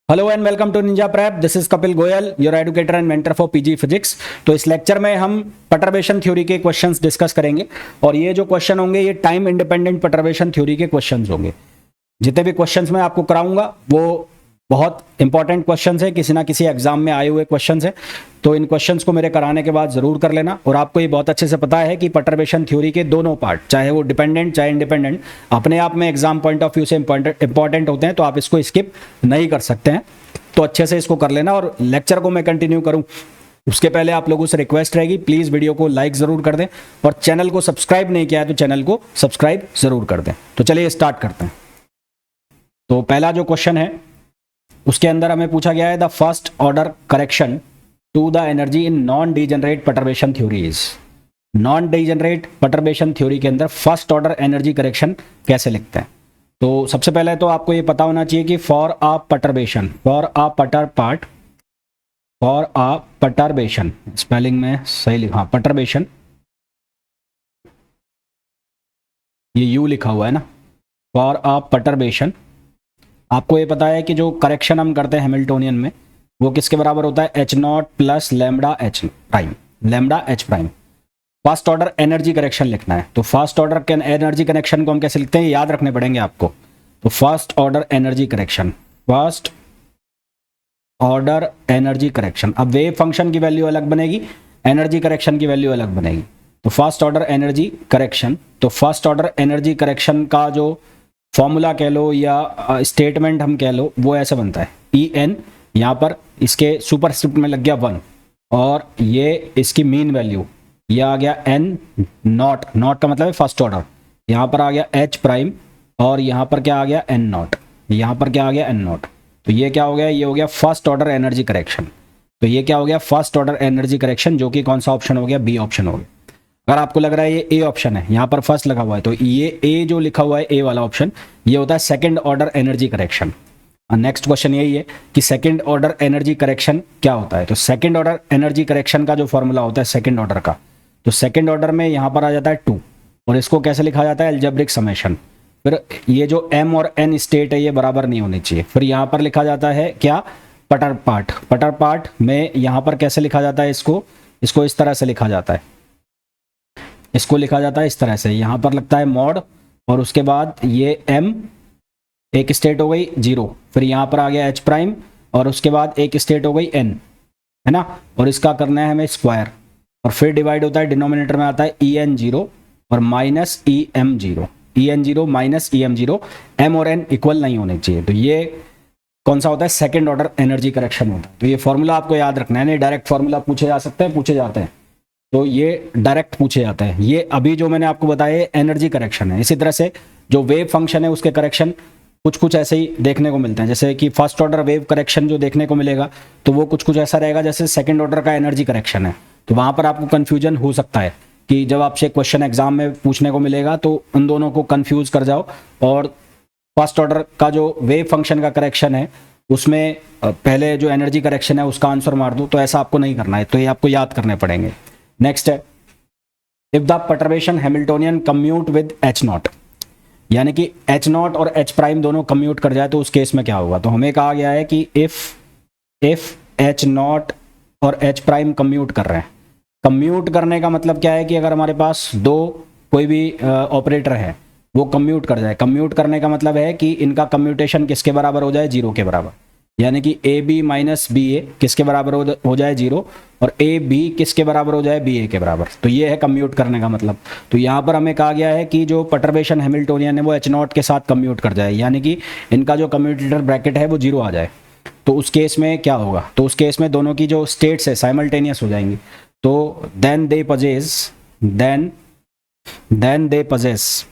Hello and welcome to Ninja Prep. This is Kapil Goyal, your educator and mentor for PG physics. तो इस lecture में हम perturbation theory के questions discuss करेंगे और ये जो क्वेश्चन होंगे ये टाइम इंडिपेंडेंट परटर्बेशन थ्योरी के क्वेश्चंस होंगे। जितने भी क्वेश्चंस मैं आपको कराऊंगा वो बहुत इंपॉर्टेंट क्वेश्चंस है, किसी ना किसी एग्जाम में आए हुए क्वेश्चंस है। तो इन क्वेश्चंस को मेरे कराने के बाद जरूर कर लेना। और आपको ये बहुत अच्छे से पता है कि परटर्बेशन थ्योरी के दोनों पार्ट, चाहे वो डिपेंडेंट चाहे इंडिपेंडेंट, अपने आप में एग्जाम पॉइंट ऑफ व्यू से इंपॉर्टेंट होते हैं, तो आप इसको स्किप नहीं कर सकते हैं। तो अच्छे से इसको कर लेना। और लेक्चर को मैं कंटिन्यू करूं उसके पहले आप लोगों से रिक्वेस्ट रहेगी, प्लीज वीडियो को लाइक जरूर कर दें और चैनल को सब्सक्राइब नहीं किया है तो चैनल को सब्सक्राइब जरूर कर दें। तो चलिए स्टार्ट करते हैं। तो पहला जो क्वेश्चन है उसके अंदर हमें पूछा गया है the first order correction to the energy in non degenerate perturbation theories. Non degenerate perturbation theory के अंदर फर्स्ट ऑर्डर एनर्जी करेक्शन कैसे लिखते हैं। तो सबसे पहले तो आपको ये पता होना चाहिए कि for a perturbation, for a perturbation, spelling में सही लिखा, परटर्बेशन ये यू लिखा हुआ है ना, फॉर अ परटर्बेशन। आपको ये पता है कि जो करेक्शन हम करते हैं हैमिल्टोनियन में वो किसके बराबर होता है, H not plus lambda H prime, lambda H prime. First order energy correction लिखना है तो फर्स्ट ऑर्डर के एनर्जी करेक्शन को हम कैसे लिखते हैं, याद रखने पड़ेंगे आपको। तो first order energy correction, first order energy correction. अब वेव फंक्शन की वैल्यू अलग बनेगी, एनर्जी करेक्शन की वैल्यू अलग बनेगी। तो फर्स्ट ऑर्डर एनर्जी करेक्शन, तो फर्स्ट ऑर्डर एनर्जी करेक्शन का जो फॉर्मूला कह लो या स्टेटमेंट हम कह लो वो ऐसे बनता है, ई एन, यहाँ पर इसके सुपरस्क्रिप्ट में लग गया 1 और ये इसकी मीन वैल्यू, ये आ गया एन नॉट, नॉट का मतलब है फर्स्ट ऑर्डर, यहाँ पर आ गया एच प्राइम और यहाँ पर क्या आ गया एन नॉट, यहाँ पर क्या आ गया एन नॉट। तो ये क्या हो गया, ये हो गया फर्स्ट ऑर्डर एनर्जी करेक्शन। तो ये क्या हो गया, फर्स्ट ऑर्डर एनर्जी करेक्शन, जो कि कौन सा ऑप्शन हो गया, बी ऑप्शन हो गया। अगर आपको लग रहा है ये ए ऑप्शन है, यहाँ पर फर्स्ट लगा हुआ है, तो ये ए जो लिखा हुआ है ए वाला ऑप्शन, ये होता है second order energy correction. Next question यही है कि सेकंड ऑर्डर एनर्जी करेक्शन क्या होता है। तो सेकंड ऑर्डर एनर्जी करेक्शन का जो फॉर्मूला होता है सेकंड ऑर्डर का, तो सेकंड ऑर्डर में यहाँ पर आ जाता है 2 और इसको कैसे लिखा जाता है, एल्जेब्रिक समेशन। फिर ये जो एम और एन स्टेट है ये बराबर नहीं होनी चाहिए। फिर यहाँ पर लिखा जाता है क्या, पटर पार्ट। पटर पार्ट में यहाँ पर कैसे लिखा जाता है, इसको इस तरह से लिखा जाता है, इसको लिखा जाता है इस तरह से, यहाँ पर लगता है मॉड और उसके बाद ये m एक स्टेट हो गई 0, फिर यहाँ पर आ गया h प्राइम और उसके बाद एक स्टेट हो गई n, है ना, और इसका करना है हमें स्क्वायर और फिर डिवाइड होता है, डिनोमिनेटर में आता है en0 और minus em0, en0 minus em0, m और n इक्वल नहीं होने चाहिए। तो ये कौन सा होता है, सेकेंड ऑर्डर एनर्जी करेक्शन होता है। तो ये फॉर्मूला आपको याद रखना है, नहीं डायरेक्ट फॉर्मूला पूछे जा सकते हैं, पूछे जाते हैं, तो ये डायरेक्ट पूछे जाता है। ये अभी जो मैंने आपको बताया एनर्जी करेक्शन है। इसी तरह से जो वेव फंक्शन है उसके करेक्शन कुछ ऐसे ही देखने को मिलते हैं, जैसे कि फर्स्ट ऑर्डर वेव करेक्शन जो देखने को मिलेगा तो वो कुछ ऐसा रहेगा जैसे सेकंड ऑर्डर का एनर्जी करेक्शन है। तो वहां पर आपको कंफ्यूजन हो सकता है कि जब आपसे क्वेश्चन एग्जाम में पूछने को मिलेगा तो उन दोनों को कंफ्यूज कर जाओ और फर्स्ट ऑर्डर का जो वेव फंक्शन का करेक्शन है उसमें पहले जो एनर्जी करेक्शन है उसका आंसर मार दो। तो ऐसा आपको नहीं करना है, तो ये आपको याद करने पड़ेंगे। नेक्स्ट है, if the perturbation Hamiltonian commute with H not, यानी कि एच नॉट और एच प्राइम दोनों कम्यूट कर जाए तो उस केस में क्या होगा। तो हमें कहा गया है कि इफ एच नॉट और एच प्राइम कम्यूट कर रहे हैं, कम्यूट करने का मतलब क्या है कि अगर हमारे पास दो कोई भी ऑपरेटर है वो कम्यूट कर जाए, कम्यूट करने का मतलब है कि इनका कम्यूटेशन किसके बराबर हो जाए, 0 के बराबर, यानी कि ए बी माइनस बी ए किसके बराबर हो जाए 0 और ए बी किसके बराबर हो जाए, बी ए के बराबर। तो ये है कम्यूट करने का मतलब। तो यहाँ पर हमें कहा गया है कि जो परटर्बेशन हैमिल्टोनियन है वो एच नॉट के साथ कम्यूट कर जाए, यानी कि इनका जो कम्यूटेटर ब्रैकेट है वो 0 आ जाए। तो उस केस में क्या होगा, तो उस केस में दोनों की जो स्टेट्स है साइमल्टेनियस हो जाएंगी। तो देन दे पजेस,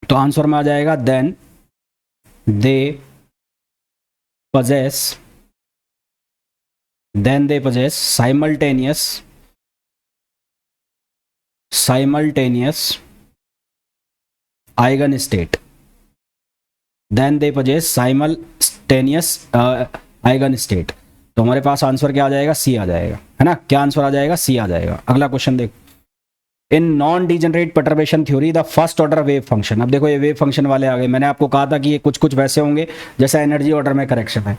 तो आंसर में आ जाएगा then they possess simultaneous eigen state, then they possess simultaneous eigen state। तो हमारे पास आंसर क्या आ जाएगा, सी आ जाएगा, है ना, क्या आंसर आ जाएगा, सी आ जाएगा। अगला क्वेश्चन देखो, in non degenerate perturbation theory the first order wave function. अब देखो ये वेव फंक्शन वाले आ गए, मैंने आपको कहा था कि ये कुछ वैसे होंगे जैसा एनर्जी ऑर्डर में करेक्शन है।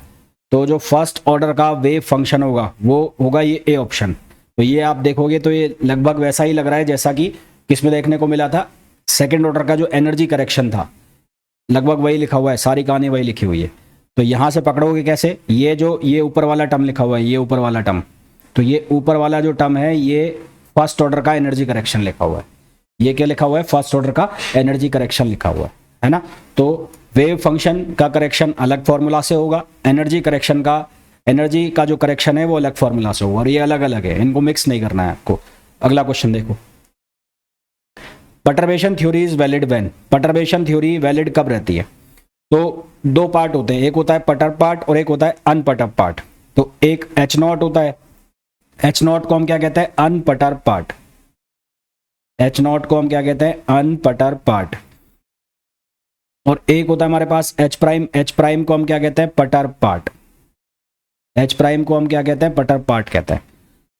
तो जो फर्स्ट ऑर्डर का वेव फंक्शन होगा वो होगा ये ए ऑप्शन। तो ये आप देखोगे तो ये लगभग वैसा ही लग रहा है जैसा कि किसमें देखने को मिला था, सेकेंड ऑर्डर का जो एनर्जी करेक्शन था, लगभग वही लिखा हुआ है, सारी कहानी वही लिखी हुई है। तो यहाँ से पकड़ोगे कैसे, ये ऊपर वाला टर्म लिखा हुआ है, ये ऊपर वाला टर्म, तो ये ऊपर वाला जो टर्म है ये फर्स्ट ऑर्डर का एनर्जी करेक्शन लिखा हुआ है। ये क्या लिखा हुआ है, फर्स्ट ऑर्डर का एनर्जी करेक्शन लिखा हुआ है ना। तो वेव फंक्शन का करेक्शन अलग फॉर्मूला से होगा, एनर्जी का जो करेक्शन है वो अलग फॉर्मूला से होगा, और ये अलग अलग है, इनको मिक्स नहीं करना है आपको। अगला क्वेश्चन देखो, perturbation theory is valid when, perturbation theory valid कब रहती है। तो दो पार्ट होते हैं, एक होता है परटर्ब पार्ट और एक होता है अनपरटर्ब पार्ट। तो एक एच नॉट होता है, एच नॉट को हम क्या कहते हैं, अनपरटर्ब पार्ट, एच नॉट को हम क्या कहते हैं, अनपरटर्ब पार्ट। और एक होता है हमारे पास एच प्राइम, एच प्राइम को हम क्या कहते हैं, परटर्ब पार्ट, एच प्राइम को हम क्या कहते हैं, परटर्ब पार्ट कहते हैं।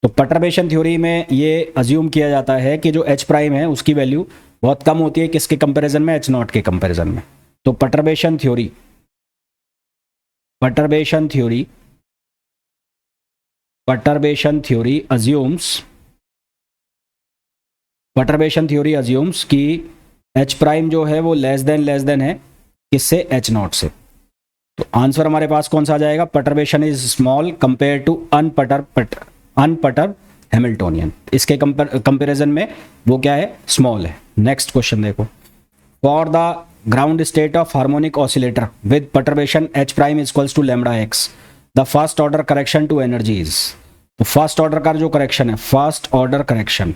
तो परटर्बेशन थ्योरी में ये अज्यूम किया जाता है कि जो एच प्राइम है उसकी वैल्यू बहुत कम होती है, किसके कंपैरिजन में, एच नॉट के कंपैरिजन में। तो परटर्बेशन थ्योरी अज्यूम्स कि एच प्राइम जो है वो लेस देन है किससे, एच नॉट से। तो आंसर हमारे पास कौन सा आ जाएगा, perturbation is small compare to unperturb Hamiltonian, इसके कंपैरिजन में वो क्या है, स्मॉल है। नेक्स्ट क्वेश्चन देखो, for the ground state of harmonic oscillator with perturbation H prime is equals to lambda x, the first order correction to energies. तो first order का जो करेक्शन है, फर्स्ट ऑर्डर करेक्शन,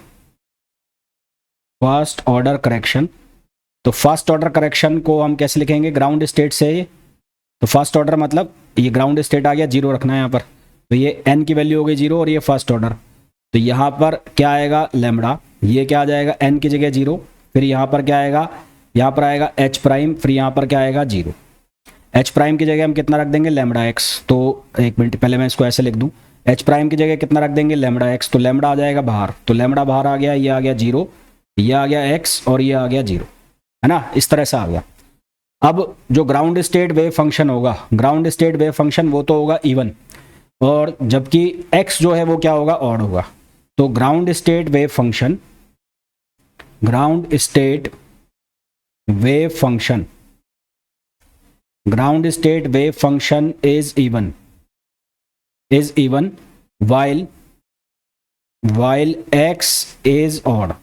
तो first order correction को हम कैसे लिखेंगे, ground state से। तो फर्स्ट ऑर्डर मतलब ये ग्राउंड स्टेट आ गया, जीरो रखना है यहाँ पर, तो ये एन की वैल्यू हो गई जीरो और ये फर्स्ट ऑर्डर। तो यहाँ पर क्या आएगा, लैम्डा, ये क्या आ जाएगा, एन की जगह जीरो, फिर यहाँ पर क्या आएगा, यहाँ पर आएगा एच प्राइम, फिर यहाँ पर क्या आएगा, जीरो। एच प्राइम की जगह हम कितना रख देंगे, लैम्डा एक्स। तो एक मिनट पहले मैं इसको ऐसे लिख दूँ, एच प्राइम की जगह कितना रख देंगे, लैम्डा एक्स। तो लैम्डा आ जाएगा बाहर, तो लैम्डा बाहर आ गया, ये आ गया जीरो, ये आ गया एक्स और ये आ गया जीरो, है ना, इस तरह से आ गया। अब जो ग्राउंड स्टेट वेव फंक्शन होगा, ग्राउंड स्टेट वेव फंक्शन वो तो होगा इवन, और जबकि x जो है वो क्या होगा, ऑड होगा। तो ground state wave function is even while x is odd,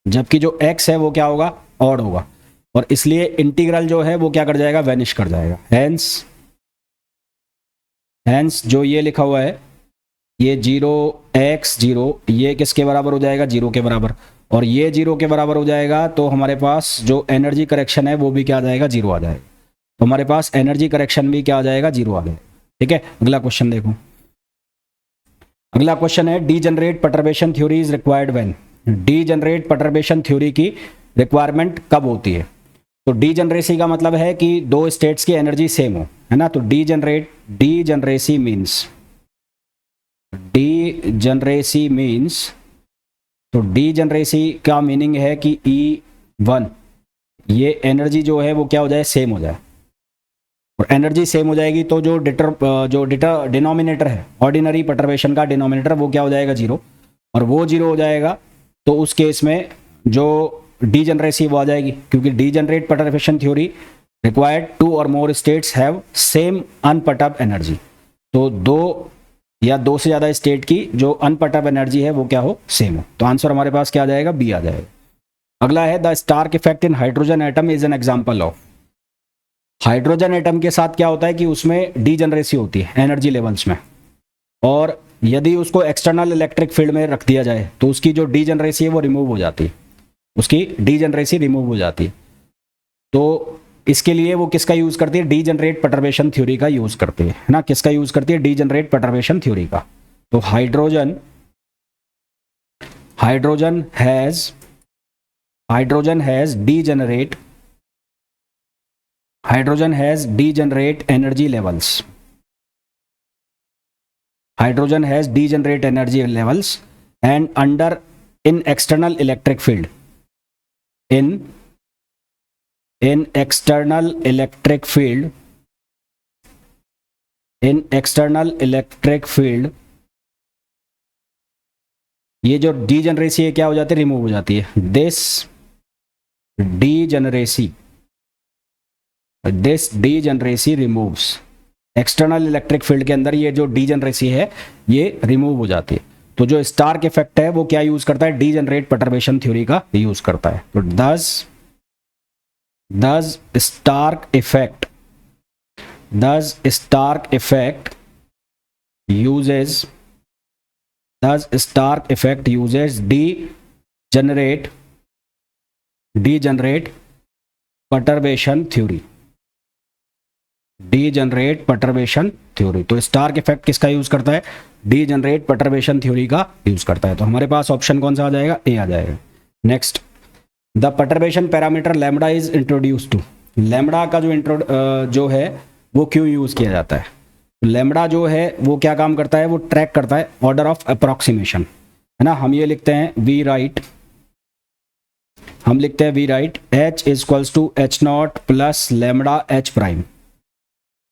जबकि जो x है वो क्या होगा, ऑड होगा, और इसलिए इंटीग्रल जो है वो क्या कर जाएगा, वैनिश कर जाएगा। हेंस जो ये लिखा हुआ है, ये 0x 0, ये किसके बराबर हो जाएगा, जीरो के बराबर, और ये जीरो के बराबर हो जाएगा। तो हमारे पास जो एनर्जी करेक्शन है वो भी क्या आ जाएगा, जीरो आ जाएगा। तो हमारे पास एनर्जी करेक्शन भी क्या आ जाएगा, जीरो आ जाएगा। ठीक है, अगला क्वेश्चन देखो, अगला क्वेश्चन है, degenerate perturbation theory is required when, degenerate perturbation theory की रिक्वायरमेंट कब होती है। तो डीजनरेसी का मतलब है कि दो स्टेट्स की एनर्जी सेम हो, है ना। तो डीजनरेसी मीन्स, तो डीजनरेसी का मीनिंग है कि E1 ये एनर्जी जो है वो क्या हो जाए, सेम हो जाए, और एनर्जी सेम हो जाएगी तो जो डिनोमिनेटर है ऑर्डिनरी परटर्बेशन का, डिनोमिनेटर वो क्या हो जाएगा, जीरो, और वो जीरो हो जाएगा। तो उस केस में जो डीजनरेसी वो आ जाएगी, क्योंकि डीजनरेट परटर्बेशन थ्योरी रिक्वायर्ड 2 और more states have same unperturb energy. तो दो या दो से ज्यादा स्टेट की जो अनपरटर्ब एनर्जी है वो क्या हो, सेम हो। तो आंसर हमारे पास क्या आ जाएगा, बी आ जाएगा। अगला है, the Stark effect in hydrogen atom is an example of, hydrogen atom के साथ क्या होता है कि उसमें डीजनरेसी होती है एनर्जी लेवल्स में, और यदि उसको एक्सटर्नल इलेक्ट्रिक फील्ड में रख दिया जाए तो उसकी जो डीजनरेसी है वो रिमूव हो जाती है, उसकी डीजनरेसी रिमूव हो जाती है। तो इसके लिए वो किसका यूज करती है, डीजनरेट परटर्बेशन थ्योरी का यूज करती है ना, किसका यूज करती है, डीजनरेट परटर्बेशन थ्योरी का। तो hydrogen has degenerate energy levels, hydrogen has degenerate energy levels and under in external electric field, in external electric field in external electric field, ये जो डीजनरेसी है क्या हो जाती है, रिमूव हो जाती है. This degeneracy removes, external electric field के अंदर ये जो डीजनरेसी है ये रिमूव हो जाती है. तो जो स्टार्क इफेक्ट है वो क्या यूज करता है, डीजनरेट परटर्बेशन थ्योरी का यूज करता है. तो does stark effect uses degenerate perturbation theory. Degenerate perturbation theory. तो स्टार्क इफेक्ट किसका यूज करता है, डीजनरेट परटर्बेशन थ्योरी का यूज करता है. तो हमारे पास ऑप्शन कौन सा आ जाएगा, ए आ जाएगा. Next, the perturbation parameter lambda is introduce to. Lambda का जो है वो क्यों यूज किया जाता है. लैम्बडा जो है वो क्या काम करता है, वो ट्रैक करता है ऑर्डर ऑफ अप्रोक्सीमेशन, है ना. हम ये लिखते हैं we write H is equals to H not plus lambda H prime.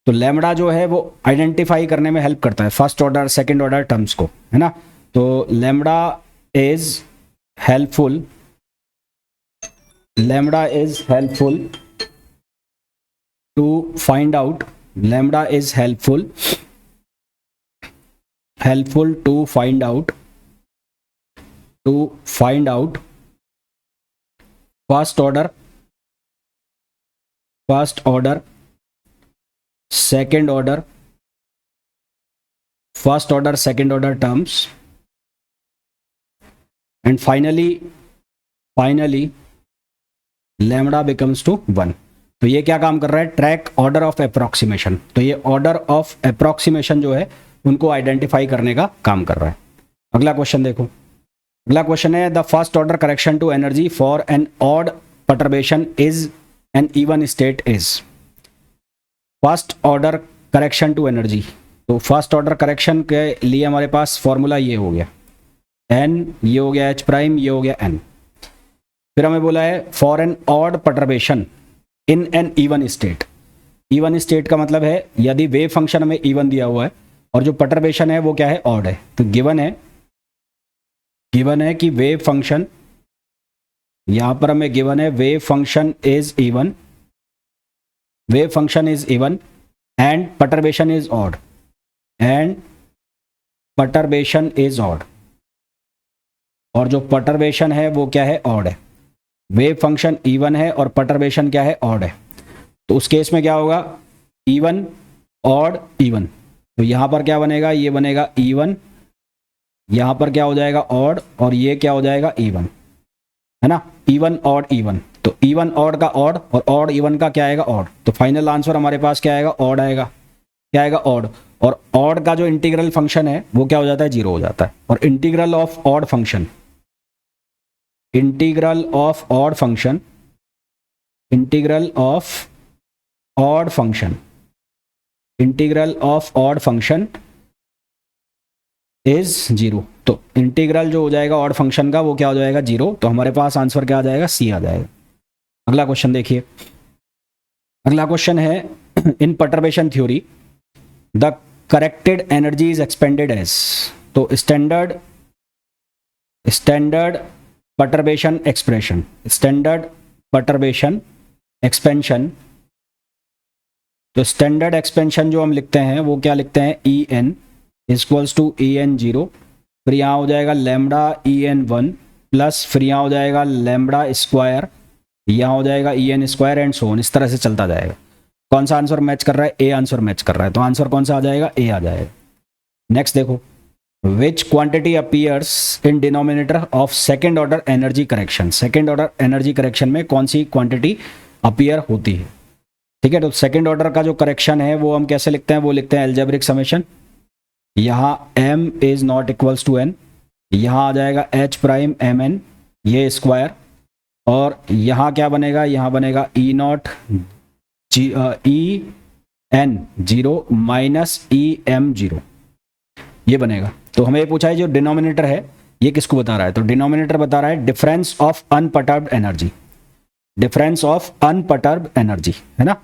तो लैम्बडा जो है वो आइडेंटिफाई करने में हेल्प करता है first order second order terms को, है ना. तो lambda is helpful to find out first order second order terms, and finally lambda becomes to 1. तो ये क्या काम कर रहा है, ट्रैक ऑर्डर ऑफ अप्रोक्सीमेशन. तो ये ऑर्डर ऑफ अप्रोक्सीमेशन जो है उनको आइडेंटिफाई करने का काम कर रहा है. अगला क्वेश्चन देखो. अगला क्वेश्चन है the first order correction to energy for an odd perturbation is an even state is. First order correction to energy. तो फर्स्ट ऑर्डर करेक्शन के लिए हमारे पास फॉर्मूला ये हो गया एन, ये हो गया एच प्राइम, ये हो गया एन. फिर हमें बोला है for an odd perturbation in an even state. Even state का मतलब है यदि वेव फंक्शन हमें इवन दिया हुआ है और जो परटर्बेशन है वो क्या है, ऑड है. तो गिवन है कि वेव फंक्शन, यहां पर हमें गिवन है wave function is even and perturbation is odd, और जो perturbation है वो क्या है, odd है. वेव फंक्शन इवन है और perturbation क्या है, odd है. तो उस केस में क्या होगा, इवन ऑड इवन. तो यहां पर क्या बनेगा, ये बनेगा इवन, यहां पर क्या हो जाएगा ऑड, और ये क्या हो जाएगा इवन, है ना. Even odd even. तो इवन ऑड का ऑड और ऑड इवन का क्या आएगा, ऑड. तो फाइनल आंसर हमारे पास क्या आएगा, ऑड आएगा. क्या आएगा, ऑड. और ऑड का जो इंटीग्रल फंक्शन है वो क्या हो जाता है, जीरो हो जाता है. और integral of odd function is zero. तो इंटीग्रल जो हो जाएगा ऑड फंक्शन का वो क्या हो जाएगा, जीरो. तो हमारे पास आंसर क्या आ जाएगा, सी आ जाएगा. अगला क्वेश्चन देखिए. अगला क्वेश्चन है in perturbation theory the corrected energy is expanded as. तो स्टैंडर्ड परटर्बेशन एक्सपेंशन. तो स्टैंडर्ड एक्सपेंशन जो हम लिखते हैं वो क्या लिखते हैं, E n equals to E n zero. फिर यहाँ हो जाएगा lambda E n one plus, फिर यहाँ हो जाएगा लैम्बडा स्क्वायर, यहाँ हो जाएगा E n square and so on. इस तरह से चलता जाएगा. कौन सा आंसर मैच कर रहा है, ए आंसर मैच कर रहा है. तो आंसर कौन सा आ जाएगा, ए आ जाएगा. नेक्स्ट देखो, विच quantity appears in denominator of second order energy correction. Second order energy correction में कौन सी क्वांटिटी अपीयर होती है. ठीक है. तो सेकेंड ऑर्डर का जो करेक्शन है वो हम कैसे लिखते हैं, वो लिखते हैं एल्जेब्रिक समेशन. यहाँ m is not equals to n, यहाँ आ जाएगा h प्राइम एम एन, ये स्क्वायर, और यहाँ क्या बनेगा, यहाँ बनेगा E naught E n zero minus E m zero, ये बनेगा. तो हमें ये पूछा है जो डिनोमिनेटर है ये किसको बता रहा है. तो डिनोमिनेटर बता रहा है डिफरेंस ऑफ अनपर्टर्ब्ड एनर्जी, है ना.